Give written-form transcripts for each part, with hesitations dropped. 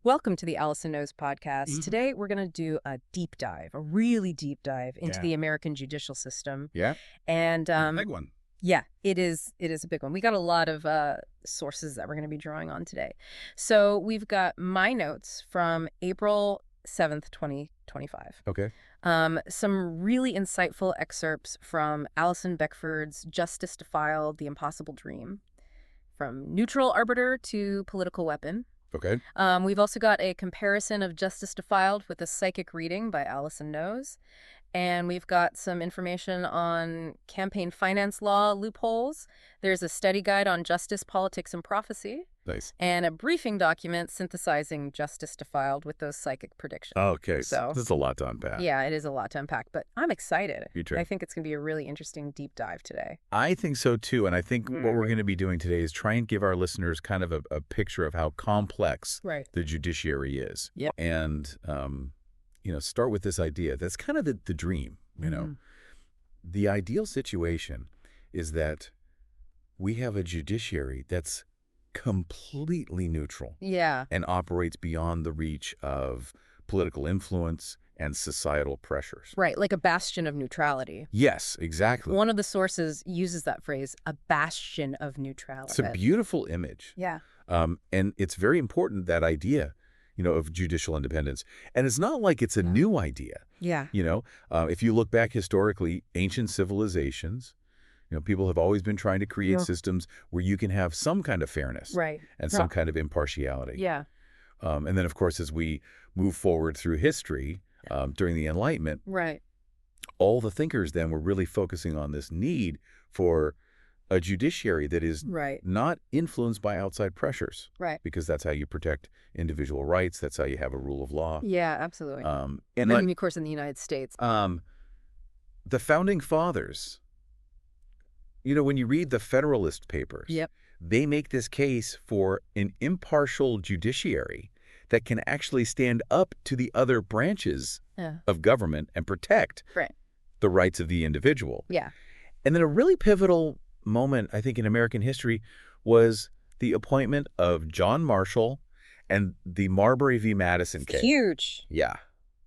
Welcome to the Allison Knows podcast. Mhm. Today, we're going to do a deep dive, a really deep dive into Yeah. the American judicial system. Yeah. And Big one. yeah, it is a big one. We got a lot of sources that we're going to be drawing on today. So we've got my notes from April 7th, 2025. Okay. Some really insightful excerpts from Alison Beckford's Justice Defiled, The Impossible Dream, from neutral arbiter to political weapon. Okay. We've also got a comparison of Justice Defiled with a psychic reading by Allison Knows. And we've got some information on campaign finance law loopholes. There's a study guide on justice, politics, and prophecy. Nice. And a briefing document synthesizing Justice Defiled with those psychic predictions. Okay. So, This is a lot to unpack. yeah, it is a lot to unpack, but I'm excited. You too. I think it's going to be a really interesting deep dive today. I think so too. And I think what we're going to be doing today is try and give our listeners kind of a picture of how complex Right. the judiciary is. Yep. And, start with this idea. That's kind of the dream, The ideal situation is that we have a judiciary that's completely neutral Yeah. and operates beyond the reach of political influence and societal pressures. Right. Like a bastion of neutrality. Yes, exactly. One of the sources uses that phrase, a bastion of neutrality. It's a beautiful image. Yeah. And it's very important, that idea, of judicial independence. And it's not like it's a new idea. Yeah. If you look back historically, ancient civilizations, people have always been trying to create systems where you can have some kind of fairness Right. and some kind of impartiality. Yeah. And then, of course, as we move forward through history, during the Enlightenment, Right. all the thinkers then were really focusing on this need for a judiciary that is Right. not influenced by outside pressures, Right. because that's how you protect individual rights. That's how you have a rule of law. Yeah, absolutely. And I like, mean, of course, in the United States. the founding fathers, when you read the Federalist Papers, Yep. they make this case for an impartial judiciary that can actually stand up to the other branches Yeah. of government and protect Right. the rights of the individual. Yeah. And then a really pivotal moment, I think, in American history was the appointment of John Marshall and the Marbury v. Madison case. Huge. Yeah.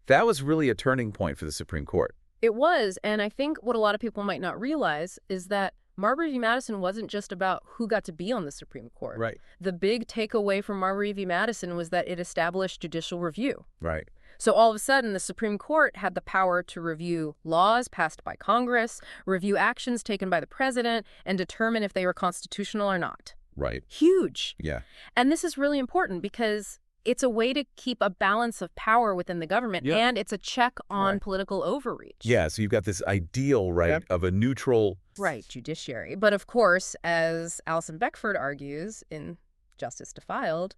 That was really a turning point for the Supreme Court. It was. And I think what a lot of people might not realize is that Marbury v. Madison wasn't just about who got to be on the Supreme Court. Right. The big takeaway from Marbury v. Madison was that it established judicial review. Right. So all of a sudden, the Supreme Court had the power to review laws passed by Congress, review actions taken by the president, and determine if they were constitutional or not. Right. Huge. Yeah. And this is really important because it's a way to keep a balance of power within the government, Yeah. and it's a check on Right. political overreach. Yeah. So you've got this ideal, right, Yep. of a neutral. Right, judiciary. But of course, as Alison Beckford argues in Justice Defiled,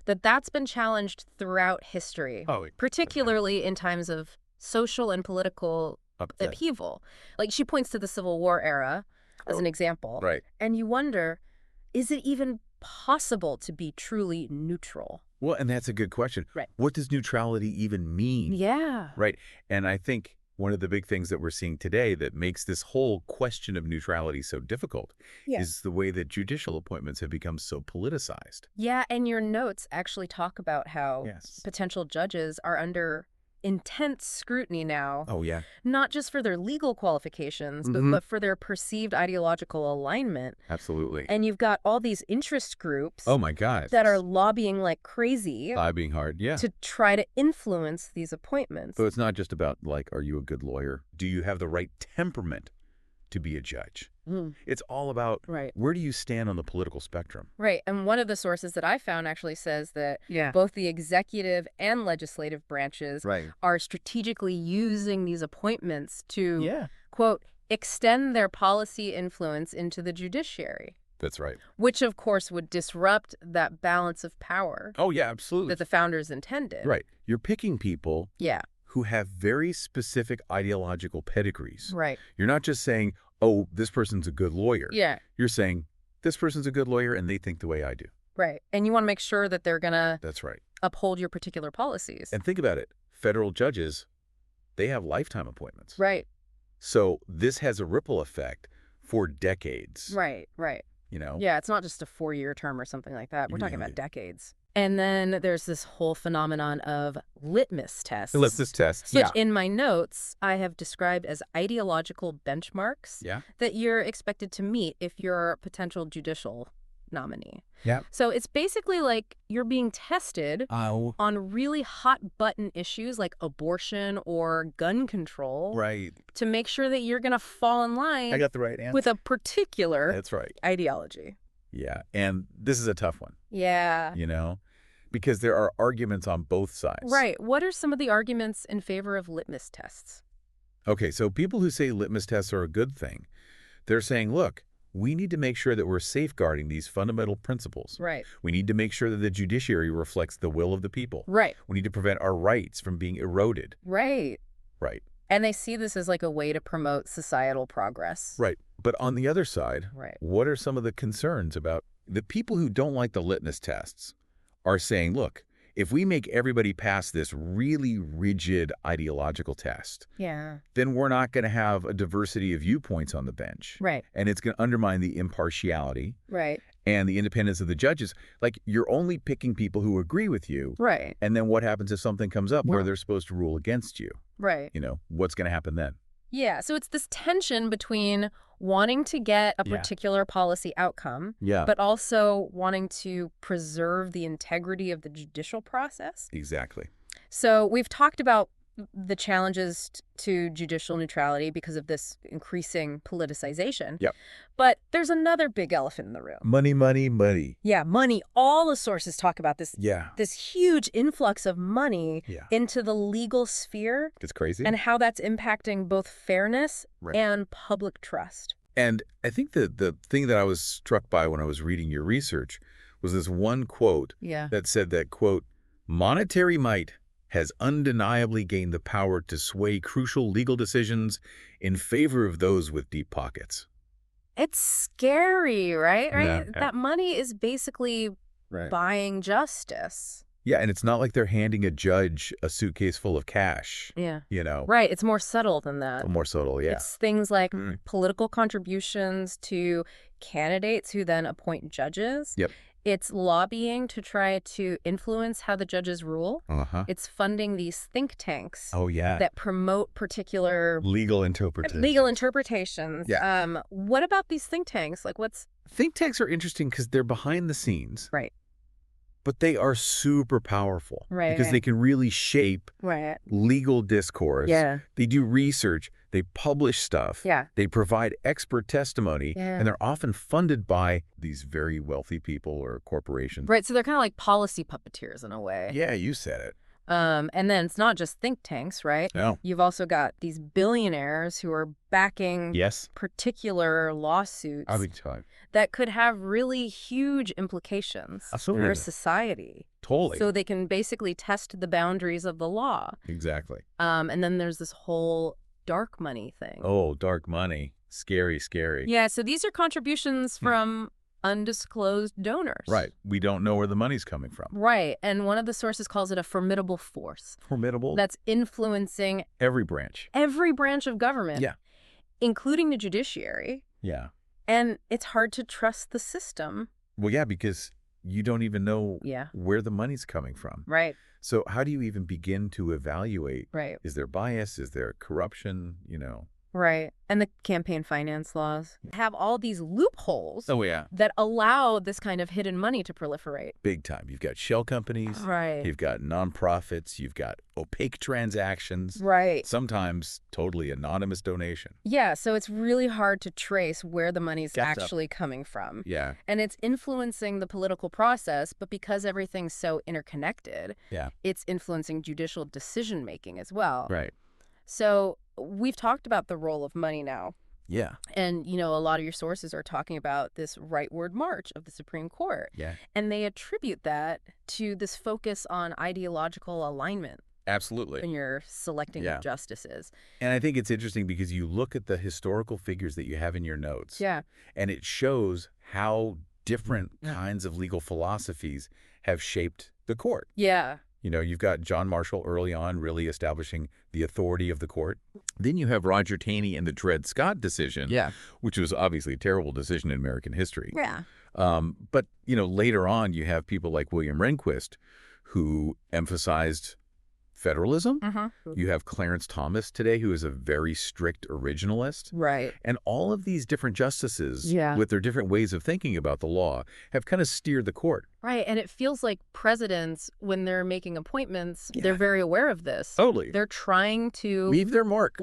that's been challenged throughout history, particularly in times of social and political Upset. upheaval. Like, she points to the Civil War era as an example. Right. And you wonder, is it even possible to be truly neutral? Well, and that's a good question. Right. What does neutrality even mean? Yeah. Right. And I think one of the big things that we're seeing today that makes this whole question of neutrality so difficult is the way that judicial appointments have become so politicized. Yeah, and your notes actually talk about how Yes. potential judges are under intense scrutiny now, Oh, yeah. not just for their legal qualifications, but for their perceived ideological alignment. Absolutely. And you've got all these interest groups Oh, my God. that are lobbying like crazy Lobbying hard. Yeah. to try to influence these appointments. So it's not just about, like, are you a good lawyer? Do you have the right temperament to be a judge? It's all about Right. where do you stand on the political spectrum? Right. And one of the sources that I found actually says that both the executive and legislative branches Right. are strategically using these appointments to, Yeah. quote, extend their policy influence into the judiciary, That's right. which, of course, would disrupt that balance of power Oh, yeah, absolutely. that the founders intended. Right. You're picking people Yeah. who have very specific ideological pedigrees. Right. You're not just saying, oh, this person's a good lawyer. Yeah. You're saying, this person's a good lawyer and they think the way I do. Right. And you want to make sure that they're going to That's right. uphold your particular policies. And think about it. Federal judges, they have lifetime appointments. Right. So this has a ripple effect for decades. Right. Right. You know? Yeah, it's not just a 4-year term or something like that. We're talking Yeah. about decades. And then there's this whole phenomenon of litmus tests. The litmus tests, Which yeah. in my notes I have described as ideological benchmarks Yeah. that you're expected to meet if you're a potential judicial nominee. Yeah. So it's basically like you're being tested Oh. on really hot button issues like abortion or gun control Right. to make sure that you're going to fall in line I got the right answer. with a particular That's right. ideology. Yeah. And this is a tough one, Yeah. because there are arguments on both sides. Right. What are some of the arguments in favor of litmus tests? Okay, so people who say litmus tests are a good thing, they're saying, look, we need to make sure that we're safeguarding these fundamental principles. Right. We need to make sure that the judiciary reflects the will of the people. Right. We need to prevent our rights from being eroded. Right. Right. And they see this as like a way to promote societal progress. Right. But on the other side, Right. what are some of the concerns about the people who don't like the litmus tests are saying, look, if we make everybody pass this really rigid ideological test, Yeah. then we're not going to have a diversity of viewpoints on the bench. Right. And it's going to undermine the impartiality Right. and the independence of the judges. Like, you're only picking people who agree with you. Right. And then what happens if something comes up where Well- they're supposed to rule against you? Right. What's going to happen then? Yeah. So it's this tension between wanting to get a Yeah. particular policy outcome, Yeah, but also wanting to preserve the integrity of the judicial process. exactly. So we've talked about the challenges to judicial neutrality because of this increasing politicization. Yep. But there's another big elephant in the room. Money, money, money. Yeah, money. All the sources talk about this Yeah. this huge influx of money Yeah. into the legal sphere It's crazy. and how that's impacting both fairness Right. and public trust. And I think the thing that I was struck by when I was reading your research was this one quote Yeah. that said that, quote, monetary might has undeniably gained the power to sway crucial legal decisions in favor of those with deep pockets. It's scary, right? Yeah. That money is basically buying justice. Yeah, and it's not like they're handing a judge a suitcase full of cash, Yeah. you know. Right. It's more subtle than that. More subtle, yeah. It's things like Mm. political contributions to candidates who then appoint judges. Yep. It's lobbying to try to influence how the judges rule. Uh-huh. It's funding these think tanks Oh, yeah. that promote particular Legal interpretation. legal interpretations. Yeah. What about these think tanks? Like what's... Think tanks are interesting because they're behind the scenes, Right. but they are super powerful. Right, Because right. they can really shape Right. legal discourse. Yeah. They do research. They publish stuff. Yeah. They provide expert testimony. Yeah. And they're often funded by these very wealthy people or corporations. Right. So they're kind of like policy puppeteers in a way. Yeah, you said it. And then it's not just think tanks, right? No. You've also got these billionaires who are backing Yes. particular lawsuits I'll be telling. that could have really huge implications Absolutely. for society. Totally. So they can basically test the boundaries of the law. Exactly. And then there's this whole dark money thing. Oh, dark money. Scary, scary. Yeah, so these are contributions from undisclosed donors. Right. We don't know where the money's coming from. Right. And one of the sources calls it a formidable force Formidable. that's influencing Every branch. every branch of government, Yeah. including the judiciary. Yeah. And it's hard to trust the system. Well, yeah, because you don't even know Yeah. where the money's coming from. Right. So how do you even begin to evaluate? Right. Is there bias? Is there corruption? Right. And the campaign finance laws have all these loopholes Oh, yeah. that allow this kind of hidden money to proliferate. Big time. You've got shell companies. Right. You've got nonprofits. You've got opaque transactions. Right. Sometimes totally anonymous donation. Yeah. So it's really hard to trace where the money's Gotcha. actually coming from. Yeah. And it's influencing the political process, but because everything's so interconnected, Yeah. it's influencing judicial decision making as well. Right. So we've talked about the role of money now. Yeah. And, a lot of your sources are talking about this rightward march of the Supreme Court. Yeah. And they attribute that to this focus on ideological alignment Absolutely. when you're selecting Yeah. justices. And I think it's interesting because you look at the historical figures that you have in your notes. Yeah. And it shows how different kinds of legal philosophies have shaped the court. Yeah. You've got John Marshall early on really establishing the authority of the court. Then you have Roger Taney and the Dred Scott decision, Yeah. which was obviously a terrible decision in American history. Yeah. But, later on, you have people like William Rehnquist who emphasized federalism. You have Clarence Thomas today, who is a very strict originalist. Right. And all of these different justices, Yeah. with their different ways of thinking about the law, have kind of steered the court. Right. And it feels like presidents, when they're making appointments, Yeah. they're very aware of this. Totally. They're trying to Leave their mark.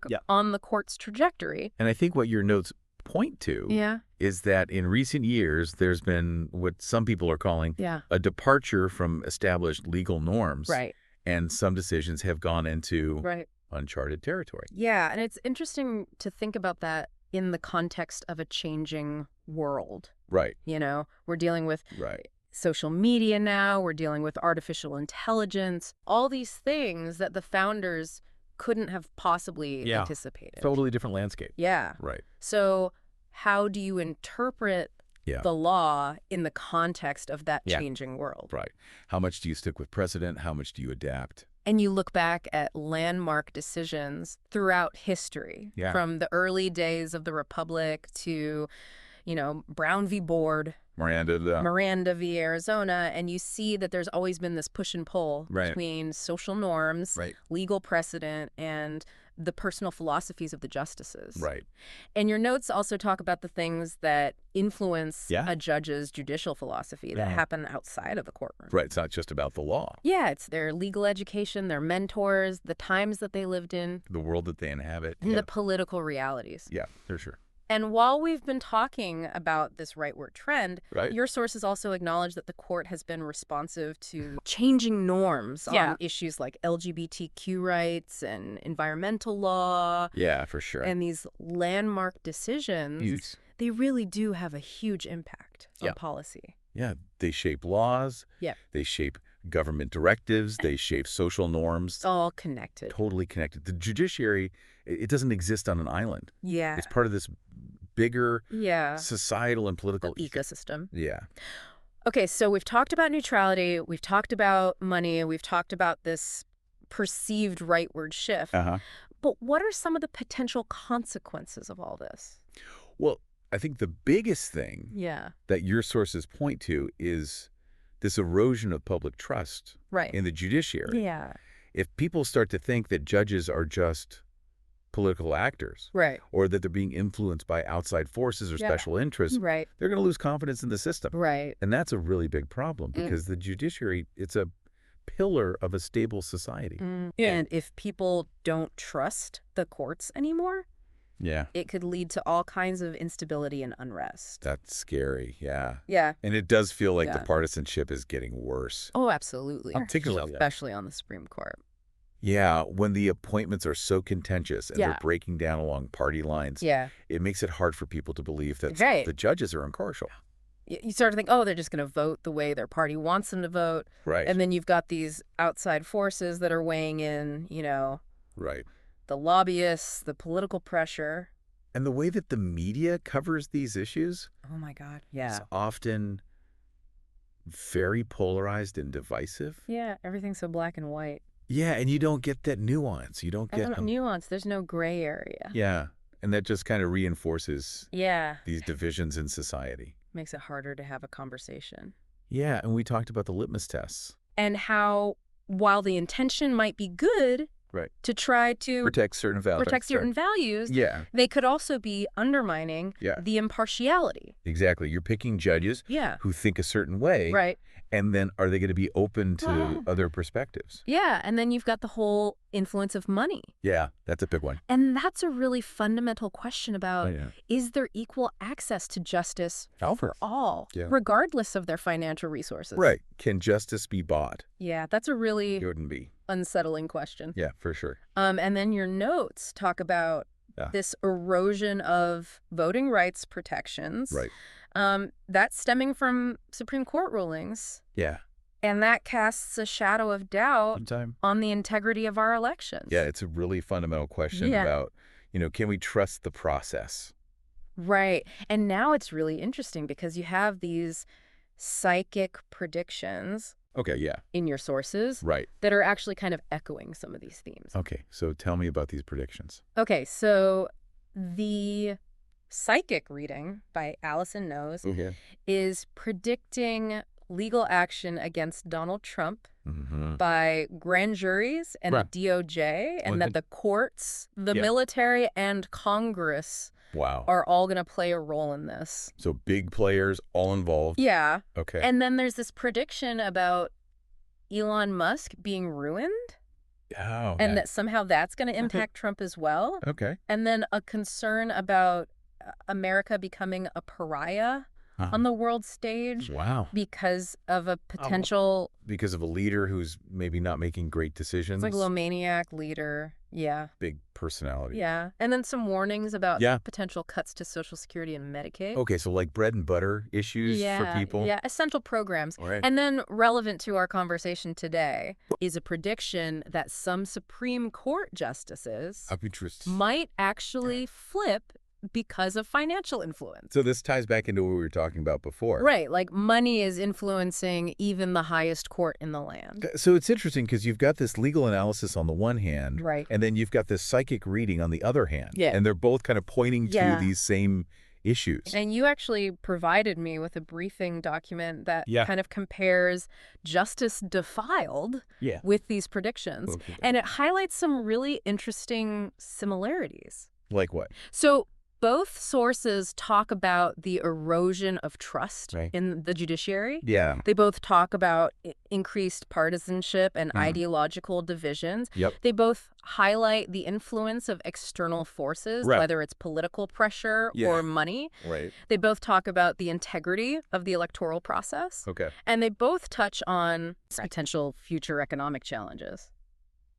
Yeah. on the court's trajectory. And I think what your notes point to Yeah. is that in recent years, there's been what some people are calling Yeah. a departure from established legal norms. Right. And some decisions have gone into Right. uncharted territory. Yeah. And it's interesting to think about that in the context of a changing world. Right. We're dealing with Right. social media now. We're dealing with artificial intelligence. All these things that the founders couldn't have possibly anticipated. Totally different landscape. Yeah. Right. So how do you interpret the law in the context of that changing world? Right. How much do you stick with precedent? How much do you adapt? And you look back at landmark decisions throughout history, from the early days of the Republic to, Brown v. Board, Miranda v. Arizona, and you see that there's always been this push and pull between social norms, legal precedent, and the personal philosophies of the justices. Right. And your notes also talk about the things that influence a judge's judicial philosophy that happen outside of the courtroom. Right. It's not just about the law. Yeah, it's their legal education, their mentors, the times that they lived in, The world that they inhabit. and the political realities. Yeah, for sure. And while we've been talking about this rightward trend, Right. your sources also acknowledge that the court has been responsive to changing norms on issues like LGBTQ rights and environmental law. Yeah, for sure. And these landmark decisions, they really do have a huge impact on policy. Yeah, they shape laws. Yeah. They shape government directives. They shape social norms. It's all connected. Totally connected. The judiciary, it doesn't exist on an island. Yeah. It's part of this bigger societal and political ecosystem. Yeah. Okay, so we've talked about neutrality, we've talked about money, we've talked about this perceived rightward shift. But what are some of the potential consequences of all this? Well, I think the biggest thing that your sources point to is this erosion of public trust in the judiciary. Yeah. If people start to think that judges are just political actors, or that they're being influenced by outside forces or special interests, they're going to lose confidence in the system. And that's a really big problem because the judiciary, it's a pillar of a stable society. And if people don't trust the courts anymore, it could lead to all kinds of instability and unrest. That's scary, yeah. Yeah. And it does feel like the partisanship is getting worse. Oh, absolutely. Particularly, especially on the Supreme Court. Yeah, when the appointments are so contentious and they're breaking down along party lines, it makes it hard for people to believe that the judges are impartial. You start to think, oh, they're just going to vote the way their party wants them to vote. Right. And then you've got these outside forces that are weighing in, Right. the lobbyists, the political pressure. And the way that the media covers these issues. Oh, my God. Yeah. Is often very polarized and divisive. Yeah, everything's so black and white. Yeah, and you don't get that nuance. You don't get nuance. There's no gray area. Yeah, and that just kind of reinforces these divisions in society. Makes it harder to have a conversation. Yeah, and we talked about the litmus tests. And how, while the intention might be good to try to protect certain values, they could also be undermining the impartiality. Exactly. You're picking judges who think a certain way. And then are they going to be open to other perspectives? Yeah, and then you've got the whole influence of money. Yeah, that's a big one. And that's a really fundamental question about, is there equal access to justice for all, regardless of their financial resources? Right. Can justice be bought? Yeah, that's a really be unsettling question. Yeah, for sure. And then your notes talk about this erosion of voting rights protections. That's stemming from Supreme Court rulings. Yeah. And that casts a shadow of doubt on the integrity of our elections. Yeah, it's a really fundamental question about, can we trust the process? Right. And now it's really interesting because you have these psychic predictions in your sources that are actually kind of echoing some of these themes. Okay, so tell me about these predictions. Okay, so the psychic reading by Allison Knows Yeah. is predicting legal action against Donald Trump by grand juries and Right. the DOJ, and that the courts, the Yeah. military, and Congress Wow. are all going to play a role in this. So big players all involved. Yeah. Okay. And then there's this prediction about Elon Musk being ruined, Oh. and that somehow that's going to impact Trump as well. Okay. And then a concern about America becoming a pariah on the world stage Wow. because of a potential... Because of a leader who's maybe not making great decisions. It's like a maniac leader. Yeah. Big personality. Yeah. And then some warnings about Yeah. potential cuts to Social Security and Medicaid. Okay, so like bread and butter issues for people. Yeah, essential programs. All right. And then relevant to our conversation today is a prediction that some Supreme Court justices I'd be interested. might actually flip because of financial influence. So this ties back into what we were talking about before. Right, like money is influencing even the highest court in the land. So it's interesting because you've got this legal analysis on the one hand, Right. and then you've got this psychic reading on the other hand. Yeah. And they're both kind of pointing to Yeah. these same issues. And you actually provided me with a briefing document that Yeah. kind of compares Justice Defiled Yeah. with these predictions. Okay. And it highlights some really interesting similarities. Like what? So both sources talk about the erosion of trust Right. in the judiciary. Yeah. They both talk about increased partisanship and Mhm. ideological divisions. Yep. They both highlight the influence of external forces, Right. whether it's political pressure Yeah. or money. Right. They both talk about the integrity of the electoral process. Okay. And they both touch on potential future economic challenges.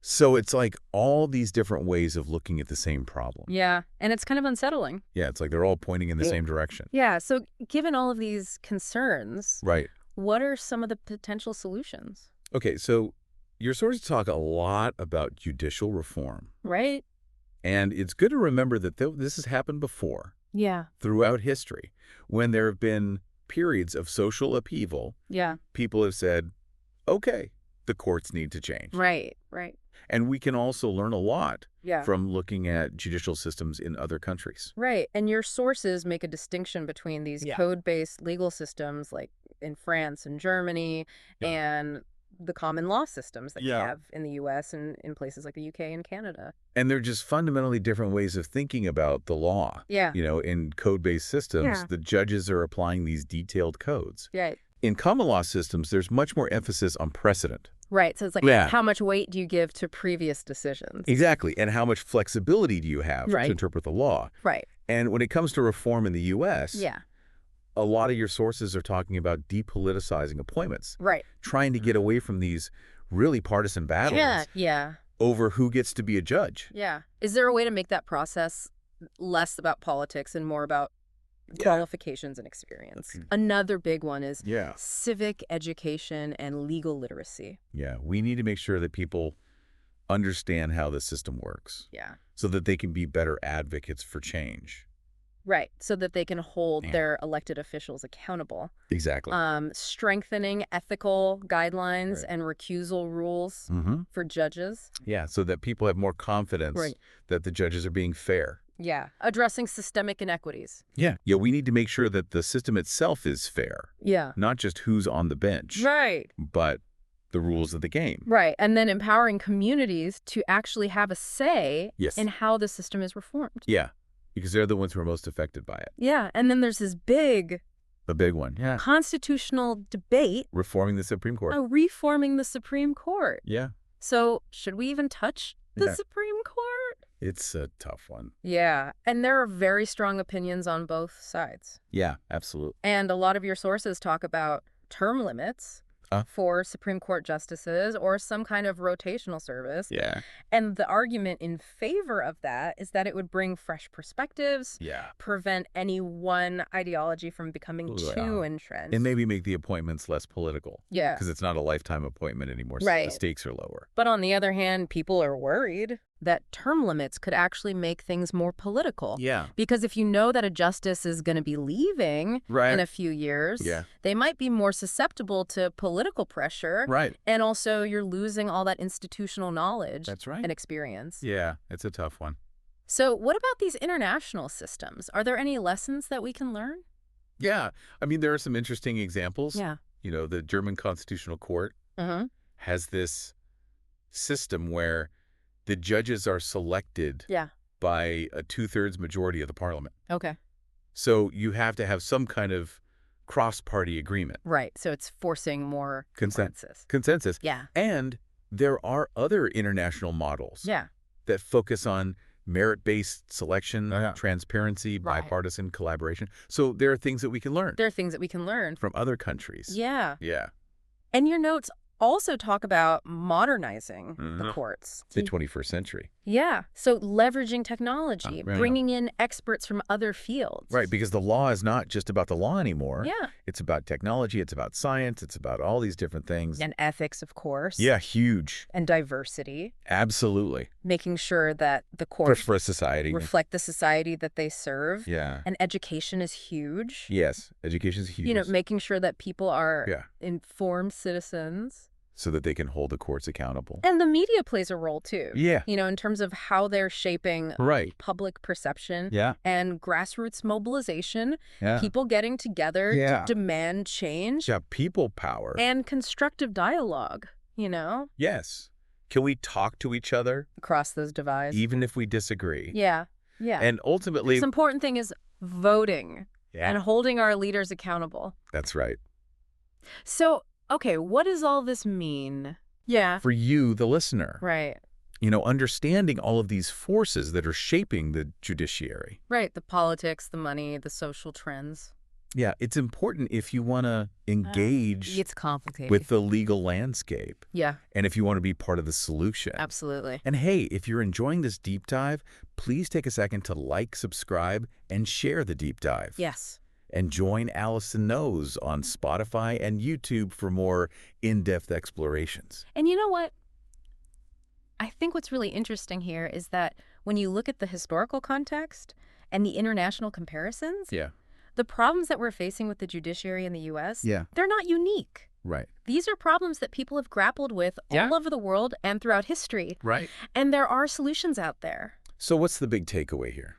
So it's like all these different ways of looking at the same problem. Yeah, and it's kind of unsettling. Yeah, it's like they're all pointing in the same direction. Yeah, so given all of these concerns, Right. what are some of the potential solutions? Okay, so your sources talk a lot about judicial reform. Right? And it's good to remember that this has happened before Yeah. throughout history. When there have been periods of social upheaval, Yeah. people have said, okay, the courts need to change. Right. Right. And we can also learn a lot Yeah. from looking at judicial systems in other countries. Right. And your sources make a distinction between these Yeah. code-based legal systems like in France and Germany and the common law systems that you have in the U.S. and in places like the U.K. and Canada. And they're just fundamentally different ways of thinking about the law. Yeah. You know, in code-based systems, the judges are applying these detailed codes. Right. In common law systems, there's much more emphasis on precedent. Right. So it's like, Yeah. how much weight do you give to previous decisions? Exactly. And how much flexibility do you have Right. to interpret the law? Right. And when it comes to reform in the U.S., Yeah. a lot of your sources are talking about depoliticizing appointments, Right. trying to get away from these really partisan battles Yeah. over who gets to be a judge. Yeah. Is there a way to make that process less about politics and more about qualifications and experience? Another big one is civic education and legal literacy. Yeah. We need to make sure that people understand how the system works Yeah. so that they can be better advocates for change. Right. So that they can hold their elected officials accountable. Exactly. Strengthening ethical guidelines and recusal rules for judges. Yeah, so that people have more confidence that the judges are being fair. Yeah. Addressing systemic inequities. Yeah, we need to make sure that the system itself is fair, Yeah. not just who's on the bench, Right. but the rules of the game. Right. And then empowering communities to actually have a say in how the system is reformed. Yeah, because they're the ones who are most affected by it. Yeah. And then there's this big The big one. Yeah. constitutional debate Reforming the Supreme Court. reforming the Supreme Court. Yeah. So should we even touch the Yeah. Supreme Court? It's a tough one. Yeah. And there are very strong opinions on both sides. Yeah, absolutely. And a lot of your sources talk about term limits for Supreme Court justices or some kind of rotational service. Yeah. And the argument in favor of that is that it would bring fresh perspectives, prevent any one ideology from becoming too entrenched. And maybe make the appointments less political. Yeah. Because it's not a lifetime appointment anymore. So Right. the stakes are lower. But on the other hand, people are worried that term limits could actually make things more political. Yeah. Because if you know that a justice is going to be leaving in a few years, they might be more susceptible to political pressure. Right. And also you're losing all that institutional knowledge That's right. and experience. Yeah, it's a tough one. So what about these international systems? Are there any lessons that we can learn? Yeah. I mean, there are some interesting examples. Yeah. The German Constitutional Court Mm-hmm. has this system where the judges are selected Yeah. by a two-thirds majority of the parliament. Okay. So you have to have some kind of cross-party agreement. Right. So it's forcing more consensus. Consensus. Yeah. And there are other international models Yeah. that focus on merit-based selection, transparency, Right. bipartisan collaboration. So there are things that we can learn There are things that we can learn. from other countries. Yeah. Yeah. And your notes also talk about modernizing the courts. The 21st century. Yeah. So leveraging technology, Right. bringing in experts from other fields. Right, because the law is not just about the law anymore. Yeah. It's about technology, it's about science, it's about all these different things. And ethics, of course. Yeah, huge. And diversity. Absolutely. Making sure that the For courts a society. reflect the society that they serve. Yeah. And education is huge. Yes, education is huge. You know, making sure that people are Yeah. informed citizens. So that they can hold the courts accountable. And the media plays a role, too. Yeah. You know, in terms of how they're shaping Right. public perception Yeah. and grassroots mobilization, Yeah. people getting together Yeah. to demand change Yeah, people power. and constructive dialogue, you know, Yes. Can we talk to each other across those divides. even if we disagree? Yeah. Yeah. And ultimately, the important thing is voting and holding our leaders accountable. that's right. So, okay, what does all this mean? Yeah. For you, the listener, Right. Understanding all of these forces that are shaping the judiciary. Right. The politics, the money, the social trends. Yeah, it's important if you want to engage It's complicated. with the legal landscape Yeah, and if you want to be part of the solution. absolutely. And hey, if you're enjoying this deep dive, please take a second to like, subscribe, and share the deep dive. Yes. And join Allison Knows on Spotify and YouTube for more in-depth explorations. And you know what? I think what's really interesting here is that when you look at the historical context and the international comparisons, Yeah. the problems that we're facing with the judiciary in the U.S., Yeah. they're not unique. Right. These are problems that people have grappled with Yeah. all over the world and throughout history. Right. And there are solutions out there. So what's the big takeaway here?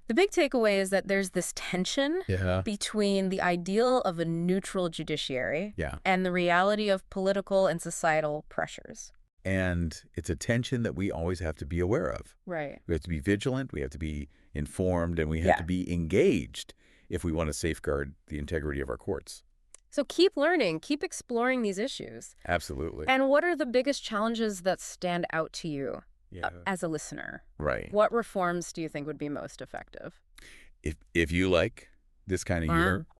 The big takeaway is that there's this tension Yeah. between the ideal of a neutral judiciary Yeah. and the reality of political and societal pressures. And it's a tension that we always have to be aware of. Right. We have to be vigilant, we have to be informed, and we have Yeah. to be engaged if we want to safeguard the integrity of our courts. So keep learning, keep exploring these issues. Absolutely. And what are the biggest challenges that stand out to you Yeah. as a listener? Right. What reforms do you think would be most effective? If you like this kind of humor,